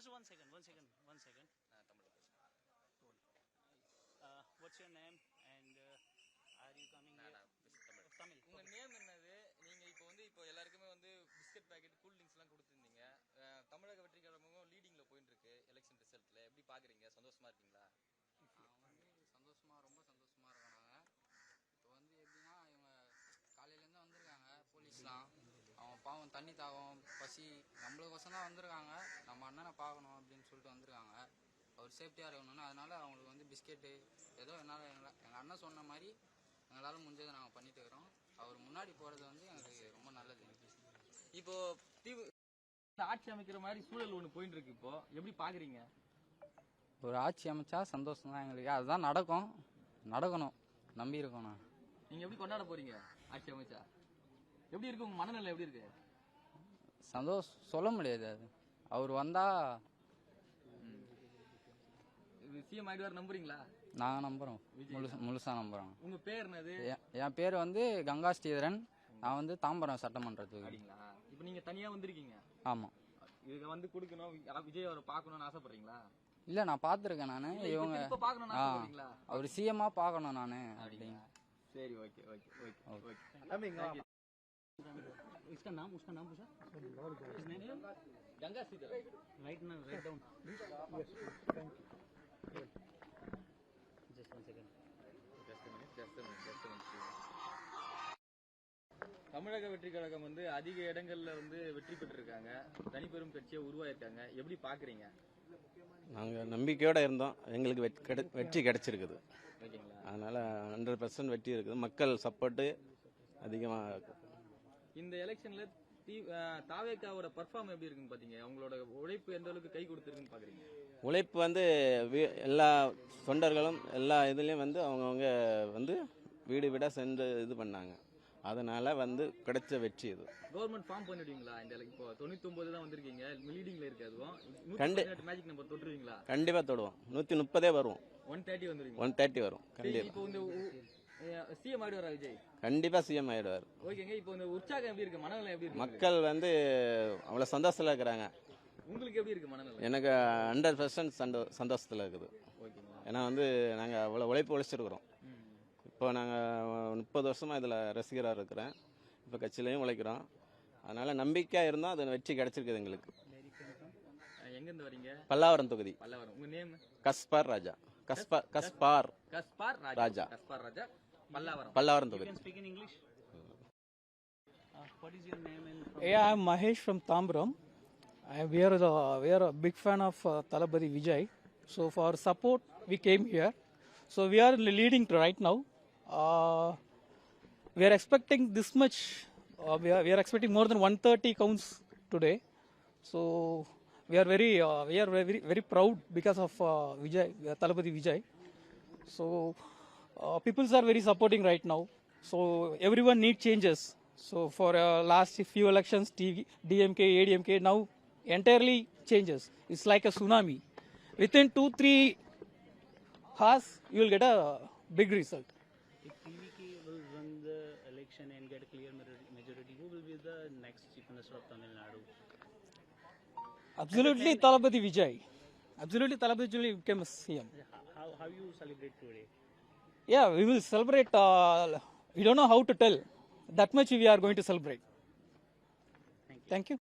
Just one second. What's your name and are you coming here? Tamil. உங்க name என்னது? நீங்க இப்போ எல்லாருக்குமே பிஸ்கட் பாக்கெட் கூல் ட்ரிங்க்ஸ்லாம் கொடுத்துருந்தீங்க. தமிழக வெற்றி கழகமும் லீடிங்ல போயிட்டு இருக்கு எலெக்ஷன் ரிசல்ட்ல. எப்படி பாக்குறீங்க? சந்தோஷமா இருக்கீங்களா? சந்தோஷமா ரொம்ப சந்தோஷமா இருக்காங்க. இப்போ எப்படின்னா இவங்க காலையிலேருந்து வந்திருக்காங்க போலீஸ்லாம். அவங்க பாவம் தண்ணி தாகம் பசி நம்மளுக்கோசம் தான் வந்திருக்காங்க. நம்ம அண்ணனை பார்க்கணும் அப்படின்னு சொல்லிட்டு வந்திருக்காங்க. அவர் சேஃப்டியாக இருக்கணும்னு அதனால அவங்களுக்கு பிஸ்கெட்டு ஏதோ என்னால் எங்கள் அண்ணன் சொன்ன மாதிரி எங்களால் முடிஞ்சதை நாங்கள் பண்ணிட்டு இருக்கிறோம். அவர் முன்னாடி போகிறது எங்களுக்கு ரொம்ப நல்லது. இப்போ ஆட்சி அமைக்கிற மாதிரி சூழல் ஒன்று போயிட்டு இருக்கு. இப்போ எப்படி பாக்குறீங்க? ஒரு ஆட்சி அமைச்சா சந்தோஷம் தான் எங்களுக்கு. அதுதான் நடக்கணும் நம்பி இருக்கணும். நீங்க எப்படி கொண்டாட போறீங்க ஆட்சி அமைச்சா? எப்படி இருக்கு உங்க மனநிலை? எப்படி இருக்கு? சந்தோஷம் சொல்ல முடியாது. அது அவர் வந்தா சிஎம் ஆயிடுவார் நம்புறீங்களா? நாங்க நம்புறோம், முழுசா நம்புறோம். உங்க பேர் என்னது? என் பேர் கங்கா ஸ்ரீதரன். நான் தாம்பரம் சட்டமன்றத்துக்கு. இப்போ நீங்க தனியா வந்திருக்கீங்க? ஆமா. இதுக்கு கொடுக்கணும், விஜய் அவரை பார்க்கணும்னு ஆசைப்படுறீங்களா? இல்ல, நான் பாத்துருக்கேன். நானு இவங்க அவர் சிஎம்மா பார்க்கணும் நானு அப்படின்னு. சரி, ஓகே ஓகே ஓகே ஓகே. इसका नाम पूछा? His name? Ganga सीधर. Write down. Yes. Thank you. Just one second. Just a minute. தமிழக வெற்றி கழகம் அதிக இடங்கள்ல வெற்றி பெற்றிருக்காங்க. தனிப்பெரும் கட்சியை உருவாயிருக்காங்க. எப்படி பாக்குறீங்க? நாங்கள் நம்பிக்கையோட இருந்தோம். எங்களுக்கு வெற்றி கிடைச்சிருக்குது. அதனால 100% வெற்றி இருக்குது. மக்கள் சப்போர்ட்டு அதிகமாக இருக்கு. இந்த எலெக்ஷன்ல தாவேக்காவோட பர்ஃபார்ம் எப்படி இருக்குன்னு பாத்தீங்க? அவங்களோட உழைப்பு எந்த அளவுக்கு கை கொடுத்துருக்குன்னு பாக்குறீங்க? உழைப்பு எல்லா தொண்டர்களும் எல்லா இதுலயும் அவங்கவுங்க வீடு வீடா சென்று இது பண்ணாங்க. அதனால கிடைச்ச வெற்றி இது. கவர்மெண்ட் ஃபார்ம் பண்ணிடுவீங்களா? இந்த இப்போ 99 தான் வந்திருக்கீங்க, லீடிங்ல இருக்கு. அதுவும் மேஜிக் நம்பர் தொட்டுருவீங்களா? கண்டிப்பா தொடுவோம். 130 வருவோம். 130 வந்துருவீங்க. 130 வரும் கண்டிப்பா. இப்போ சிஎம் ஆயிடுவாரா விஜய்? கண்டிப்பா சிஎம் ஆயிடுவார். ஓகேங்க. இப்போ உற்சாகம் எப்படி இருக்கு? மனநிலை எப்படி இருக்கு? மக்கள் அவ்வளவு சந்தோஷத்துல இருக்கிறாங்க. உங்களுக்கு எப்படி இருக்கு மனநிலை? எனக்கு 100% சந்தோஷத்துல இருக்குது. ஏன்னா நாங்க அவ்வளவு உழைப்பு உழைச்சிருக்கிறோம். இப்போ நாங்கள் 30 வருஷமா இதில் ரசிகராக இருக்கிறேன். இப்போ கட்சியிலையும் உழைக்கிறோம். அதனால நம்பிக்கையாக இருந்தால் அது வெற்றி கிடைச்சிருக்குது எங்களுக்கு. எங்கேருந்து வரீங்க? பல்லாவரம் தொகுதி. பல்லாவரம். உங்க நேம்? கஸ்பார் ராஜா. பல்லாவரம் தொகுதி. You can speak in English. What is your name? Yeah, I'm Mahesh from Tambaram. We are a big fan of Thalapathy Vijay. So for support, we came here. So we are leading right now. We are expecting this much. We are expecting more than 130 counts today. So we are very proud because of Vijay, Thalapathy Vijay. So people are very supporting right now. So everyone need changes. So for last few elections, DMK, ADMK, now entirely changes. It's like a tsunami. Within 2-3 hours, you will get a big result. If TVK will run the election and get a clear majority, who will be the next Chief Minister of Tamil Nadu? Absolutely, Thalapathy Vijay. Absolutely, Thalapathy Vijay became CM. How you celebrate today? Yeah, we will celebrate. We don't know how to tell. That much we are going to celebrate. Thank you.